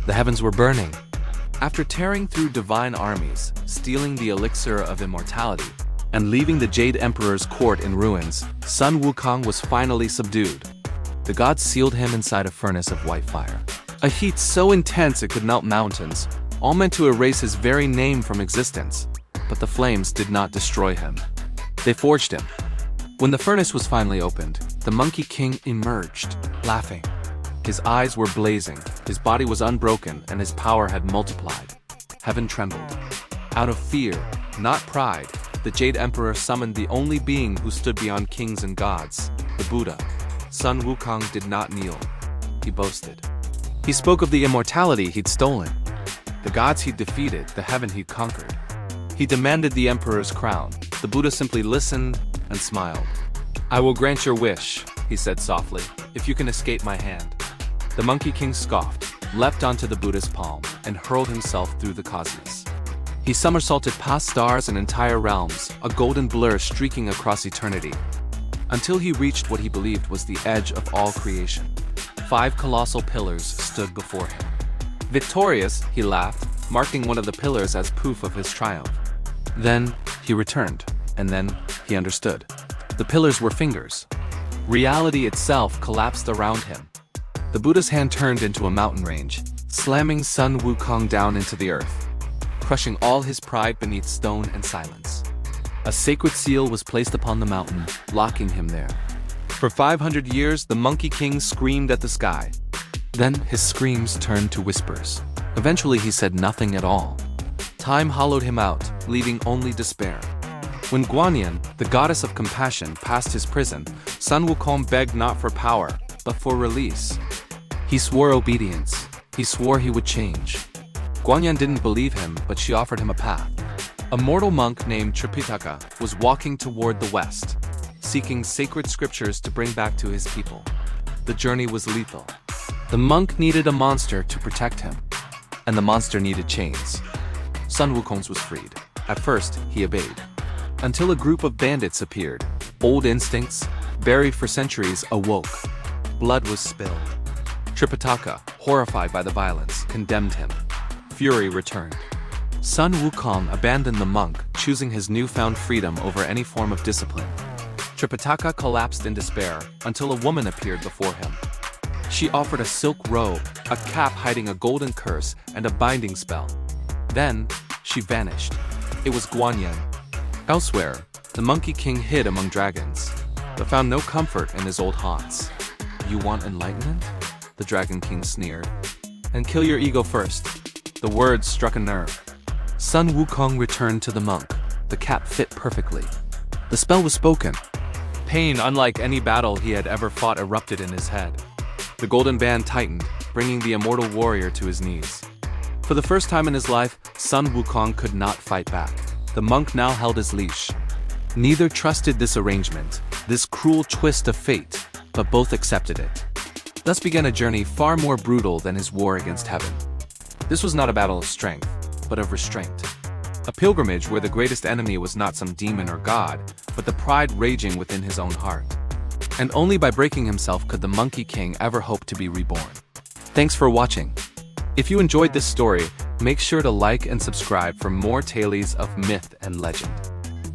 The heavens were burning. After tearing through divine armies, stealing the elixir of immortality, and leaving the Jade Emperor's court in ruins, Sun Wukong was finally subdued. The gods sealed him inside a furnace of white fire. A heat so intense it could melt mountains, all meant to erase his very name from existence. But the flames did not destroy him. They forged him. When the furnace was finally opened, the Monkey King emerged, laughing. His eyes were blazing, his body was unbroken, and his power had multiplied. Heaven trembled. Out of fear, not pride, the Jade Emperor summoned the only being who stood beyond kings and gods, the Buddha. Sun Wukong did not kneel. He boasted. He spoke of the immortality he'd stolen, the gods he'd defeated, the heaven he'd conquered. He demanded the emperor's crown. The Buddha simply listened and smiled. "I will grant your wish," he said softly, "if you can escape my hand." The Monkey King scoffed, leapt onto the Buddha's palm, and hurled himself through the cosmos. He somersaulted past stars and entire realms, a golden blur streaking across eternity, until he reached what he believed was the edge of all creation. 5 colossal pillars stood before him. Victorious, he laughed, marking one of the pillars as proof of his triumph. Then he returned, and then he understood. The pillars were fingers. Reality itself collapsed around him. The Buddha's hand turned into a mountain range, slamming Sun Wukong down into the earth, crushing all his pride beneath stone and silence. A sacred seal was placed upon the mountain, locking him there. For 500 years, the Monkey King screamed at the sky. Then his screams turned to whispers. Eventually he said nothing at all. Time hollowed him out, leaving only despair. When Guanyin, the goddess of compassion, passed his prison, Sun Wukong begged not for power, but for release. He swore obedience. He swore he would change. Guanyin didn't believe him, but she offered him a path. A mortal monk named Tripitaka was walking toward the west, seeking sacred scriptures to bring back to his people. The journey was lethal. The monk needed a monster to protect him, and the monster needed chains. Sun Wukong was freed. At first, he obeyed, until a group of bandits appeared. Old instincts, buried for centuries, awoke. Blood was spilled. Tripitaka, horrified by the violence, condemned him. Fury returned. Sun Wukong abandoned the monk, choosing his newfound freedom over any form of discipline. Tripitaka collapsed in despair until a woman appeared before him. She offered a silk robe, a cap hiding a golden curse, and a binding spell. Then, she vanished. It was Guanyin. Elsewhere, the Monkey King hid among dragons, but found no comfort in his old haunts. "You want enlightenment?" the Dragon King sneered. "And kill your ego first." The words struck a nerve. Sun Wukong returned to the monk. The cap fit perfectly. The spell was spoken. Pain unlike any battle he had ever fought erupted in his head. The golden band tightened, bringing the immortal warrior to his knees. For the first time in his life, Sun Wukong could not fight back. The monk now held his leash. Neither trusted this arrangement, this cruel twist of fate, but both accepted it. Thus began a journey far more brutal than his war against heaven. This was not a battle of strength, but of restraint. A pilgrimage where the greatest enemy was not some demon or god, but the pride raging within his own heart. And only by breaking himself could the Monkey King ever hope to be reborn. Thanks for watching. If you enjoyed this story, make sure to like and subscribe for more tales of myth and legend.